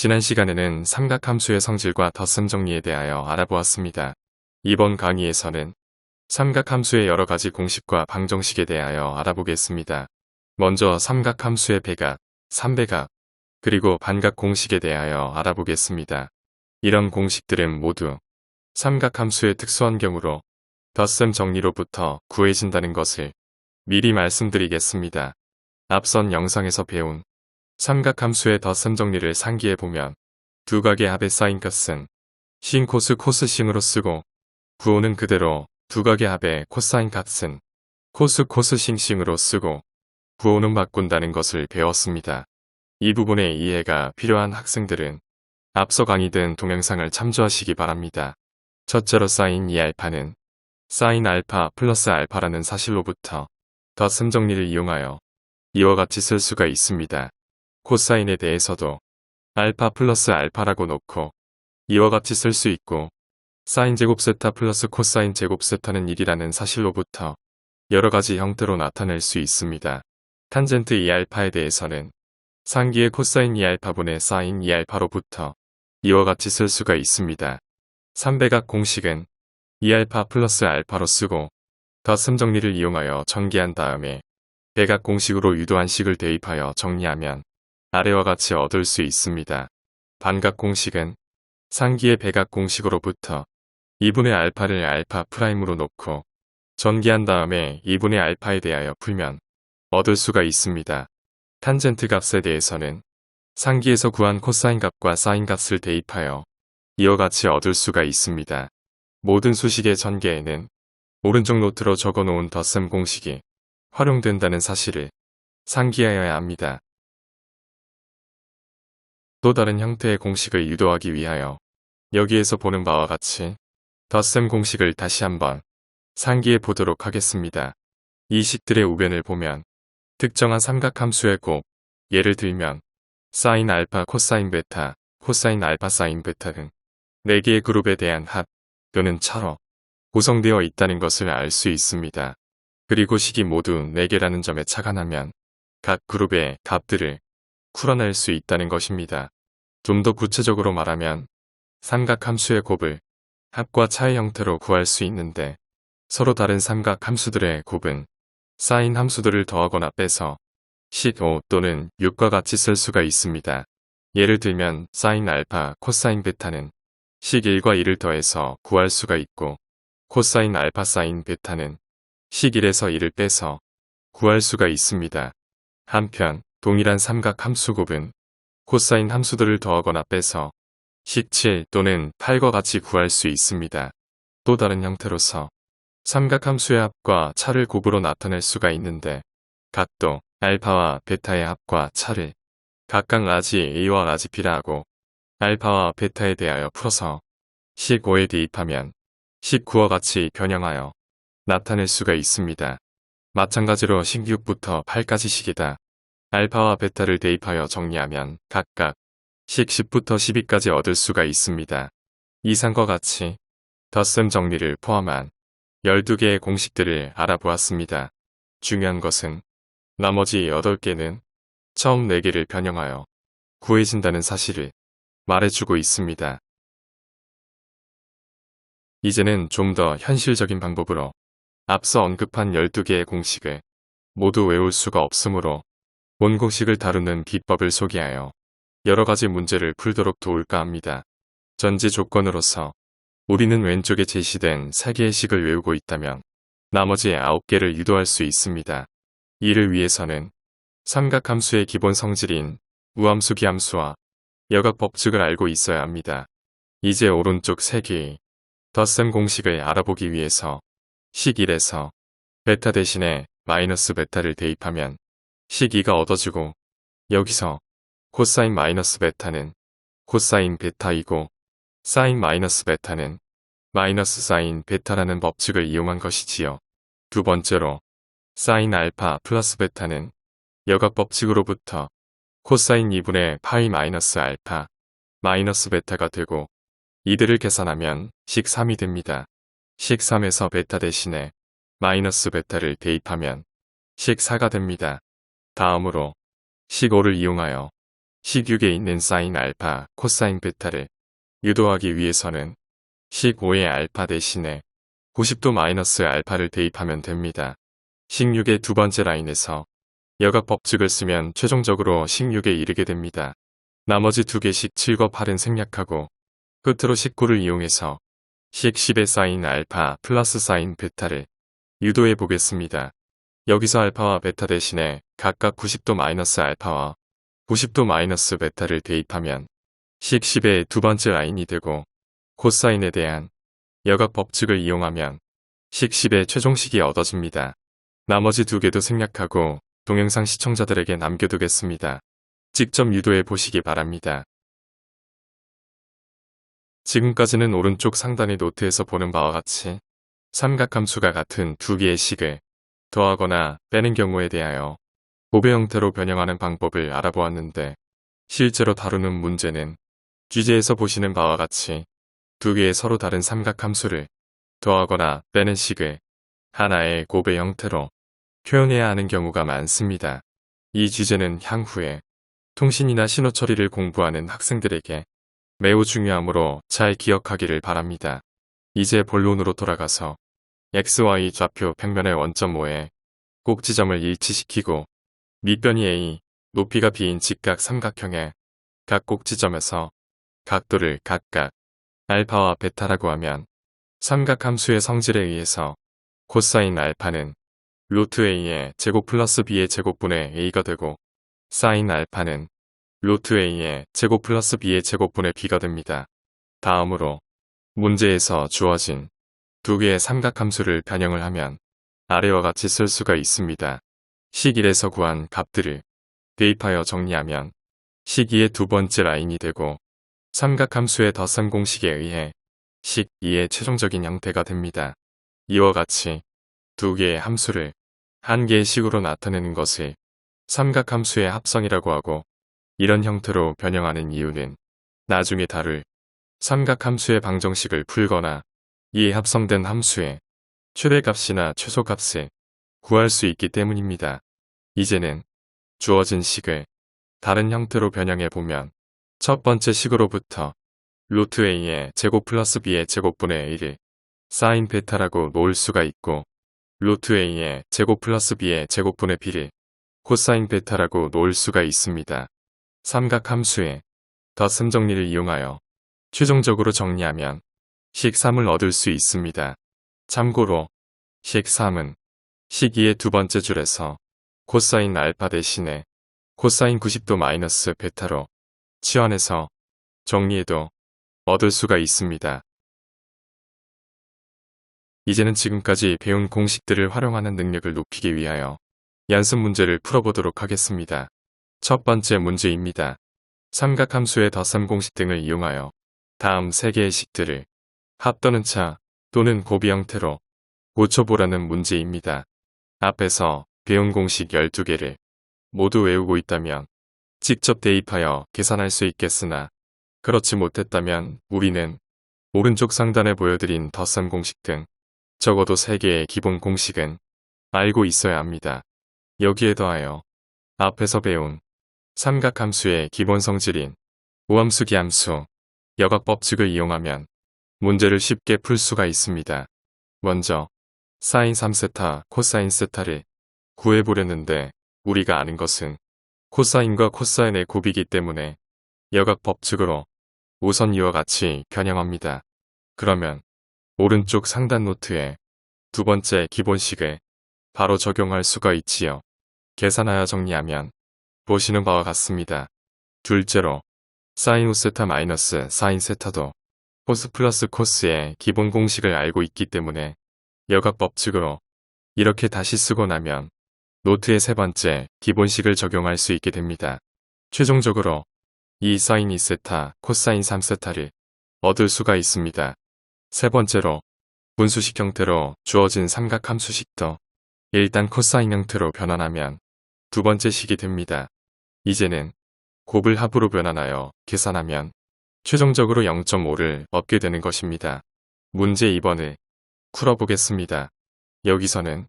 지난 시간에는 삼각함수의 성질과 덧셈 정리에 대하여 알아보았습니다. 이번 강의에서는 삼각함수의 여러 가지 공식과 방정식에 대하여 알아보겠습니다. 먼저 삼각함수의 배각, 삼배각, 그리고 반각 공식에 대하여 알아보겠습니다. 이런 공식들은 모두 삼각함수의 특수한 경우로 덧셈 정리로부터 구해진다는 것을 미리 말씀드리겠습니다. 앞선 영상에서 배운 삼각함수의 덧셈 정리를 상기해보면 두 각의 합의 사인 값은 신 코스 코스 싱으로 쓰고 부호는 그대로 두 각의 합의 코사인 값은 코스 코스 싱싱으로 쓰고 부호는 바꾼다는 것을 배웠습니다. 이 부분의 이해가 필요한 학생들은 앞서 강의된 동영상을 참조하시기 바랍니다. 첫째로 사인 2알파는 사인 알파 플러스 알파라는 사실로부터 덧셈 정리를 이용하여 이와 같이 쓸 수가 있습니다. 코사인에 대해서도 알파 플러스 알파라고 놓고 이와 같이 쓸 수 있고 사인 제곱 세타 플러스 코사인 제곱 세타는 1이라는 사실로부터 여러 가지 형태로 나타낼 수 있습니다. 탄젠트 2알파에 대해서는 상기의 코사인 2알파분의 사인 2알파로부터 이와 같이 쓸 수가 있습니다. 삼배각 공식은 2알파 플러스 알파로 쓰고 덧셈 정리를 이용하여 전개한 다음에 배각 공식으로 유도한 식을 대입하여 정리하면 아래와 같이 얻을 수 있습니다. 반각 공식은 상기의 배각 공식으로부터 2분의 알파를 알파 프라임으로 놓고 전개한 다음에 2분의 알파에 대하여 풀면 얻을 수가 있습니다. 탄젠트 값에 대해서는 상기에서 구한 코사인 값과 사인 값을 대입하여 이와 같이 얻을 수가 있습니다. 모든 수식의 전개에는 오른쪽 노트로 적어놓은 덧셈 공식이 활용된다는 사실을 상기하여야 합니다. 또 다른 형태의 공식을 유도하기 위하여 여기에서 보는 바와 같이 덧셈 공식을 다시 한번 상기해 보도록 하겠습니다. 이 식들의 우변을 보면 특정한 삼각함수의 곱, 예를 들면 사인 알파 코사인 베타, 코사인 알파 사인 베타 등 4개의 그룹에 대한 합 또는 차로 구성되어 있다는 것을 알 수 있습니다. 그리고 식이 모두 4개라는 점에 착안하면 각 그룹의 값들을 풀어낼 수 있다는 것입니다. 좀 더 구체적으로 말하면 삼각함수의 곱을 합과 차의 형태로 구할 수 있는데 서로 다른 삼각함수들의 곱은 사인 함수들을 더하거나 빼서 식 5 또는 6과 같이 쓸 수가 있습니다. 예를 들면 사인 알파 코사인 베타는 식 1과 2를 더해서 구할 수가 있고 코사인 알파 사인 베타는 식 1에서 2를 빼서 구할 수가 있습니다. 한편 동일한 삼각함수 곱은 코사인 함수들을 더하거나 빼서 식 7 또는 8과 같이 구할 수 있습니다. 또 다른 형태로서 삼각함수의 합과 차를 곱으로 나타낼 수가 있는데 각도 알파와 베타의 합과 차를 각각 라지 A와 라지 B라 하고 알파와 베타에 대하여 풀어서 식 5에 대입하면 식 9와 같이 변형하여 나타낼 수가 있습니다. 마찬가지로 식 6부터 8까지 식이다. 알파와 베타를 대입하여 정리하면 각각 식 10부터 12까지 얻을 수가 있습니다. 이상과 같이 덧셈 정리를 포함한 12개의 공식들을 알아보았습니다. 중요한 것은 나머지 8개는 처음 4개를 변형하여 구해진다는 사실을 말해주고 있습니다. 이제는 좀 더 현실적인 방법으로 앞서 언급한 12개의 공식을 모두 외울 수가 없으므로 본 공식을 다루는 비법을 소개하여 여러 가지 문제를 풀도록 도울까 합니다. 전제 조건으로서 우리는 왼쪽에 제시된 3개의 식을 외우고 있다면 나머지 9개를 유도할 수 있습니다. 이를 위해서는 삼각함수의 기본 성질인 우함수 기함수와 여각 법칙을 알고 있어야 합니다. 이제 오른쪽 3개의 덧셈 공식을 알아보기 위해서 식 1에서 베타 대신에 마이너스 베타를 대입하면 식 2가 얻어지고 여기서 코사인 마이너스 베타는 코사인 베타이고 사인 마이너스 베타는 마이너스 사인 베타라는 법칙을 이용한 것이지요. 두 번째로 사인 알파 플러스 베타는 여각 법칙으로부터 코사인 2분의 파이 마이너스 알파 마이너스 베타가 되고 이들을 계산하면 식 3이 됩니다. 식 3에서 베타 대신에 마이너스 베타를 대입하면 식 4가 됩니다. 다음으로 식 5를 이용하여 식 6에 있는 사인 알파, 코사인 베타를 유도하기 위해서는 식 5의 알파 대신에 90도 마이너스 알파를 대입하면 됩니다. 식 6의 두 번째 라인에서 여각 법칙을 쓰면 최종적으로 식 6에 이르게 됩니다. 나머지 두 개씩 7과 8은 생략하고 끝으로 식 9를 이용해서 식 10의 사인 알파 플러스 사인 베타를 유도해 보겠습니다. 여기서 알파와 베타 대신에 각각 90도 마이너스 알파와 90도 마이너스 베타를 대입하면 식 10의 두 번째 라인이 되고 코사인에 대한 여각 법칙을 이용하면 식 10의 최종식이 얻어집니다. 나머지 두 개도 생략하고 동영상 시청자들에게 남겨두겠습니다. 직접 유도해 보시기 바랍니다. 지금까지는 오른쪽 상단의 노트에서 보는 바와 같이 삼각함수가 같은 두 개의 식을 더하거나 빼는 경우에 대하여 곱의 형태로 변형하는 방법을 알아보았는데 실제로 다루는 문제는 주제에서 보시는 바와 같이 두 개의 서로 다른 삼각함수를 더하거나 빼는 식을 하나의 곱의 형태로 표현해야 하는 경우가 많습니다. 이 주제는 향후에 통신이나 신호 처리를 공부하는 학생들에게 매우 중요하므로 잘 기억하기를 바랍니다. 이제 본론으로 돌아가서 XY 좌표 평면의 원점 O에 꼭지점을 일치시키고 밑변이 A, 높이가 B인 직각 삼각형의 각 꼭지점에서 각도를 각각 알파와 베타라고 하면 삼각함수의 성질에 의해서 코사인 알파는 루트 A의 제곱 플러스 B의 제곱분의 A가 되고 사인 알파는 루트 A의 제곱 플러스 B의 제곱분의 B가 됩니다. 다음으로 문제에서 주어진 두 개의 삼각함수를 변형을 하면 아래와 같이 쓸 수가 있습니다. 식 1에서 구한 값들을 대입하여 정리하면 식 2의 두 번째 라인이 되고 삼각함수의 덧셈 공식에 의해 식 2의 최종적인 형태가 됩니다. 이와 같이 두 개의 함수를 한 개의 식으로 나타내는 것을 삼각함수의 합성이라고 하고 이런 형태로 변형하는 이유는 나중에 다룰 삼각함수의 방정식을 풀거나 이에 합성된 함수의 최대값이나 최소값을 구할 수 있기 때문입니다. 이제는 주어진 식을 다른 형태로 변형해 보면 첫 번째 식으로부터 루트 A의 제곱 플러스 B의 제곱분의 A를 사인 베타라고 놓을 수가 있고 루트 A의 제곱 플러스 B의 제곱분의 B를 코사인 베타라고 놓을 수가 있습니다. 삼각함수의 덧셈 정리를 이용하여 최종적으로 정리하면 식 3을 얻을 수 있습니다. 참고로 식 3은 식 2의 두 번째 줄에서 코사인 알파 대신에 코사인 90도 마이너스 베타로 치환해서 정리해도 얻을 수가 있습니다. 이제는 지금까지 배운 공식들을 활용하는 능력을 높이기 위하여 연습 문제를 풀어보도록 하겠습니다. 첫 번째 문제입니다. 삼각함수의 덧셈 공식 등을 이용하여 다음 세 개의 식들을 합 또는 차 또는 곱이 형태로 고쳐보라는 문제입니다. 앞에서 배운 공식 12개를 모두 외우고 있다면 직접 대입하여 계산할 수 있겠으나 그렇지 못했다면 우리는 오른쪽 상단에 보여드린 덧셈 공식 등 적어도 3개의 기본 공식은 알고 있어야 합니다. 여기에 더하여 앞에서 배운 삼각함수의 기본 성질인 우함수 기함수, 여각 법칙을 이용하면 문제를 쉽게 풀 수가 있습니다. 먼저 사인 3세타, 코사인 세타를 구해보려는데 우리가 아는 것은 코사인과 코사인의 곱이기 때문에 여각 법칙으로 우선 이와 같이 변형합니다. 그러면 오른쪽 상단 노트에 두 번째 기본식을 바로 적용할 수가 있지요. 계산하여 정리하면 보시는 바와 같습니다. 둘째로 사인 5세타 마이너스 사인 세타도 코스 플러스 코스의 기본 공식을 알고 있기 때문에 여각 법칙으로 이렇게 다시 쓰고 나면 노트의 세 번째 기본식을 적용할 수 있게 됩니다. 최종적으로 이 사인 2세타, 코사인 3세타를 얻을 수가 있습니다. 세 번째로 분수식 형태로 주어진 삼각함수식도 일단 코사인 형태로 변환하면 두 번째 식이 됩니다. 이제는 곱을 합으로 변환하여 계산하면 최종적으로 0.5를 얻게 되는 것입니다. 문제 2번을 풀어보겠습니다. 여기서는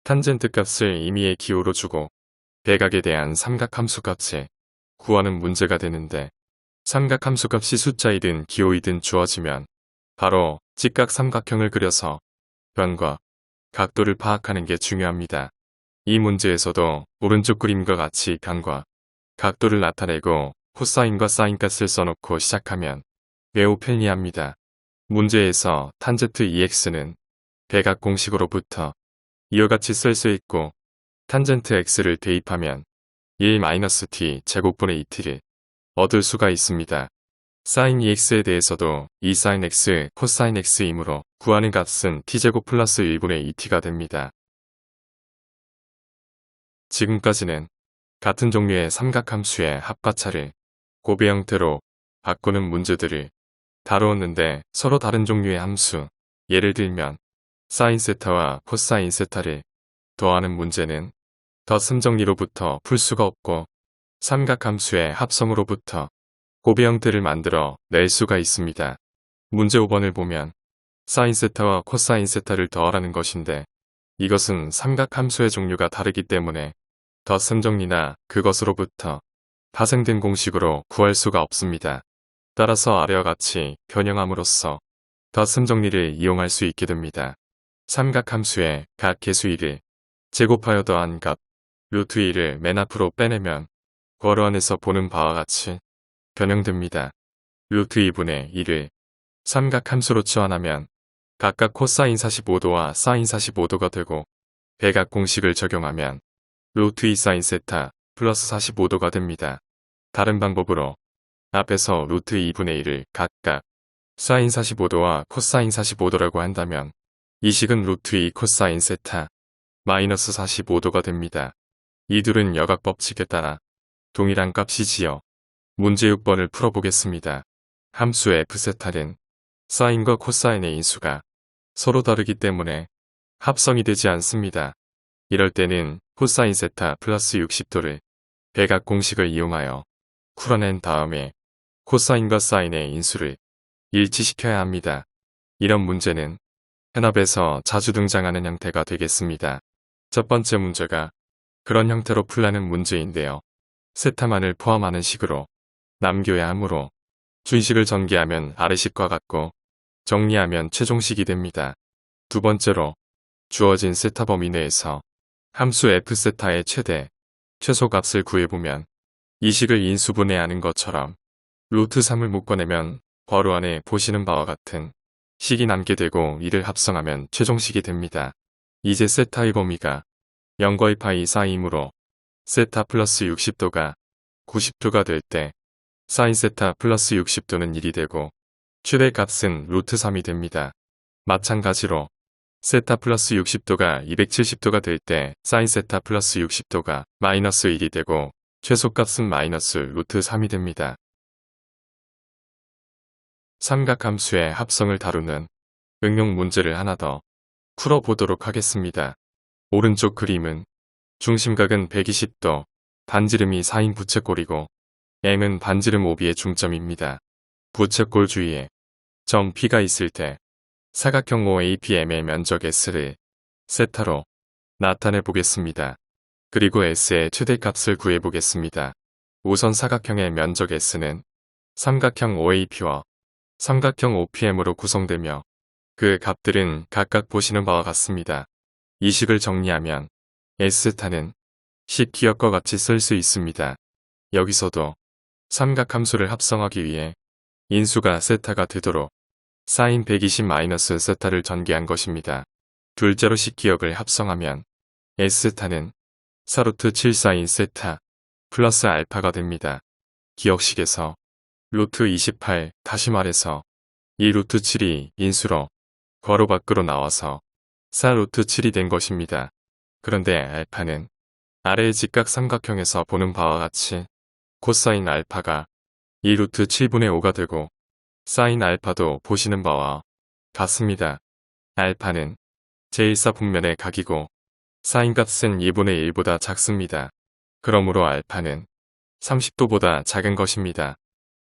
탄젠트 값을 임의의 기호로 주고 배각에 대한 삼각함수 값을 구하는 문제가 되는데 삼각함수 값이 숫자이든 기호이든 주어지면 바로 직각삼각형을 그려서 변과 각도를 파악하는 게 중요합니다. 이 문제에서도 오른쪽 그림과 같이 변과 각도를 나타내고 코사인과 사인 값을 써놓고 시작하면 매우 편리합니다. 문제에서 탄젠트 EX는 대각 공식으로부터 이와 같이 쓸 수 있고 탄젠트 X를 대입하면 1-t 제곱분의 2t를 얻을 수가 있습니다. 사인 EX에 대해서도 2sin X, 코사인 X이므로 구하는 값은 t제곱 플러스 1분의 2t가 됩니다. 지금까지는 같은 종류의 삼각함수의 합과차를 곱의 형태로 바꾸는 문제들을 다루었는데 서로 다른 종류의 함수, 예를 들면 사인 세타와 코사인 세타를 더하는 문제는 덧셈 정리로부터 풀 수가 없고 삼각함수의 합성으로부터 곱의 형태를 만들어 낼 수가 있습니다. 문제 5번을 보면 사인 세타와 코사인 세타를 더하라는 것인데 이것은 삼각함수의 종류가 다르기 때문에 덧셈 정리나 그것으로부터 파생된 공식으로 구할 수가 없습니다. 따라서 아래와 같이 변형함으로써 덧셈 정리를 이용할 수 있게 됩니다. 삼각함수의 각 개수 1을 제곱하여 더한 값 루트 2를 맨 앞으로 빼내면 괄호 안에서 보는 바와 같이 변형됩니다. 루트 2분의 1을 삼각함수로 치환하면 각각 코사인 45도와 사인 45도가 되고 대각 공식을 적용하면 루트 2 사인 세타 플러스 45도가 됩니다. 다른 방법으로 앞에서 루트 2분의 1을 각각 사인 45도와 코사인 45도라고 한다면 이 식은 루트 2 코사인 세타 마이너스 45도가 됩니다. 이 둘은 역학 법칙에 따라 동일한 값이지요. 문제 6번을 풀어보겠습니다. 함수 f세타는 사인과 코사인의 인수가 서로 다르기 때문에 합성이 되지 않습니다. 이럴 때는 코사인 세타 플러스 60도를 대각 공식을 이용하여 풀어낸 다음에 코사인과 사인의 인수를 일치시켜야 합니다. 이런 문제는 현합에서 자주 등장하는 형태가 되겠습니다. 첫 번째 문제가 그런 형태로 풀라는 문제인데요. 세타만을 포함하는 식으로 남겨야 하므로 준식을 전개하면 아래식과 같고 정리하면 최종식이 됩니다. 두 번째로 주어진 세타 범위 내에서 함수 f세타의 최대, 최소값을 구해보면 이 식을 인수분해하는 것처럼 루트 3을 묶어내면 괄호 안에 보시는 바와 같은 식이 남게 되고 이를 합성하면 최종식이 됩니다. 이제 세타의 범위가 0거의 파이 사이이므로 세타 플러스 60도가 90도가 될 때 사인 세타 플러스 60도는 1이 되고 최대값은 루트 3이 됩니다. 마찬가지로 세타 플러스 60도가 270도가 될 때 사인 세타 플러스 60도가 마이너스 1이 되고 최소값은 마이너스 루트 3이 됩니다. 삼각함수의 합성을 다루는 응용 문제를 하나 더 풀어보도록 하겠습니다. 오른쪽 그림은 중심각은 120도, 반지름이 4인 부채꼴이고 M은 반지름 OB의 중점입니다. 부채꼴 주위에 점 P가 있을 때 사각형 OAPM의 면적 S를 세타로 나타내 보겠습니다. 그리고 S의 최대값을 구해 보겠습니다. 우선 사각형의 면적 S는 삼각형 OAP와 삼각형 OPM으로 구성되며 그 값들은 각각 보시는 바와 같습니다. 이 식을 정리하면 S타는 식 기억과 같이 쓸 수 있습니다. 여기서도 삼각함수를 합성하기 위해 인수가 세타가 되도록 사인 120- 세타를 전개한 것입니다. 둘째로 식 기억을 합성하면 S타는 사루트 7 사인 세타 플러스 알파가 됩니다. 기억식에서 루트 28 다시 말해서 이 루트 7이 인수로 괄호 밖으로 나와서 사 루트 7이 된 것입니다. 그런데 알파는 아래의 직각삼각형에서 보는 바와 같이 코사인 알파가 2 루트 7분의 5가 되고 사인 알파도 보시는 바와 같습니다. 알파는 제1사 분면의 각이고 사인 값은 2분의 1보다 작습니다. 그러므로 알파는 30도보다 작은 것입니다.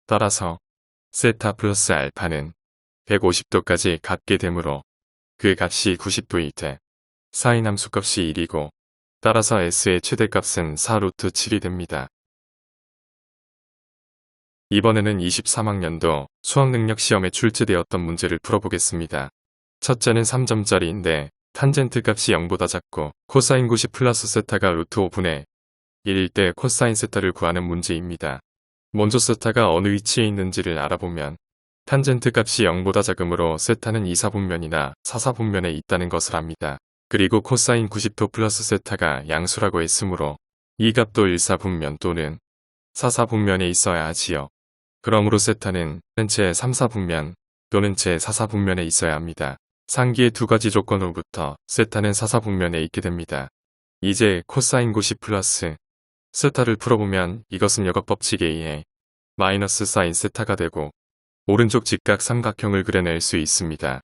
따라서 세타 플러스 알파는 150도까지 갖게 되므로 그 값이 90도일 때 사인 함수값이 1이고 따라서 S의 최대값은 4 루트 7이 됩니다. 이번에는 23학년도 수학능력 시험에 출제되었던 문제를 풀어보겠습니다. 첫째는 3점짜리인데 탄젠트 값이 0보다 작고 코사인 90 플러스 세타가 루트 5분의 1일 때 코사인 세타를 구하는 문제입니다. 먼저 세타가 어느 위치에 있는지를 알아보면 탄젠트 값이 0보다 작으므로 세타는 2사분면이나 4사분면에 있다는 것을 압니다. 그리고 코사인 90도 플러스 세타가 양수라고 했으므로 이 값도 1사분면 또는 4사분면에 있어야 하지요. 그러므로 세타는 제 3사분면 또는 제 4사분면에 있어야 합니다. 상기의 두 가지 조건으로부터 세타는 4사분면에 있게 됩니다. 이제 코사인 90 플러스 세타를 풀어보면 이것은 역학법칙에 의해 마이너스 사인 세타가 되고 오른쪽 직각 삼각형을 그려낼 수 있습니다.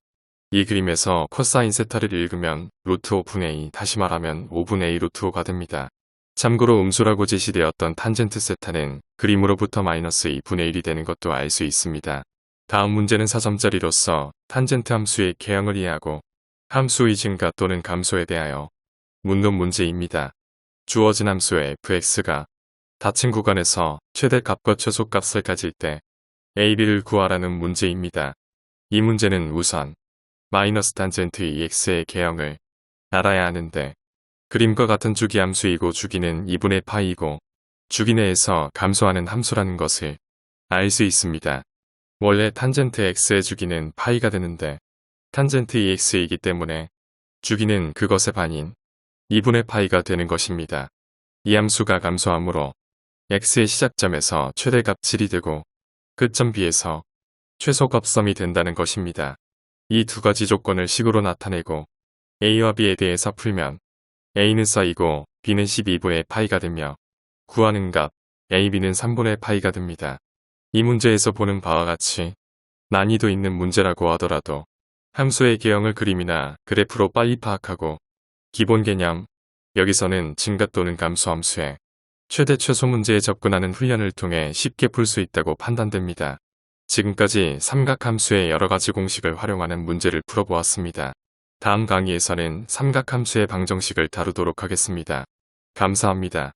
이 그림에서 코사인 세타를 읽으면 루트 5분의 2, 다시 말하면 5분의 2 루트 5가 됩니다. 참고로 음수라고 제시되었던 탄젠트 세타는 그림으로부터 마이너스 2분의 1이 되는 것도 알 수 있습니다. 다음 문제는 4점짜리로서 탄젠트 함수의 개형을 이해하고 함수의 증가 또는 감소에 대하여 묻는 문제입니다. 주어진 함수의 fx가 닫힌 구간에서 최대값과 최소값을 가질 때 AB를 구하라는 문제입니다. 이 문제는 우선 마이너스 탄젠트 EX의 개형을 알아야 하는데 그림과 같은 주기 함수이고 주기는 2분의 파이고 주기 내에서 감소하는 함수라는 것을 알 수 있습니다. 원래 탄젠트 x의 주기는 파이가 되는데 탄젠트 EX이기 때문에 주기는 그것의 반인 2분의 파이가 되는 것입니다. 이 함수가 감소하므로 x의 시작점에서 최대값 7이 되고 끝점 b에서 최소값 3이 된다는 것입니다. 이 두 가지 조건을 식으로 나타내고 a와 b에 대해서 풀면 a는 4이고 b는 12분의 파이가 되며 구하는 값 a, b는 3분의 파이가 됩니다. 이 문제에서 보는 바와 같이 난이도 있는 문제라고 하더라도 함수의 개형을 그림이나 그래프로 빨리 파악하고 기본 개념, 여기서는 증가 또는 감소 함수의 최대 최소 문제에 접근하는 훈련을 통해 쉽게 풀 수 있다고 판단됩니다. 지금까지 삼각함수의 여러가지 공식을 활용하는 문제를 풀어보았습니다. 다음 강의에서는 삼각함수의 방정식을 다루도록 하겠습니다. 감사합니다.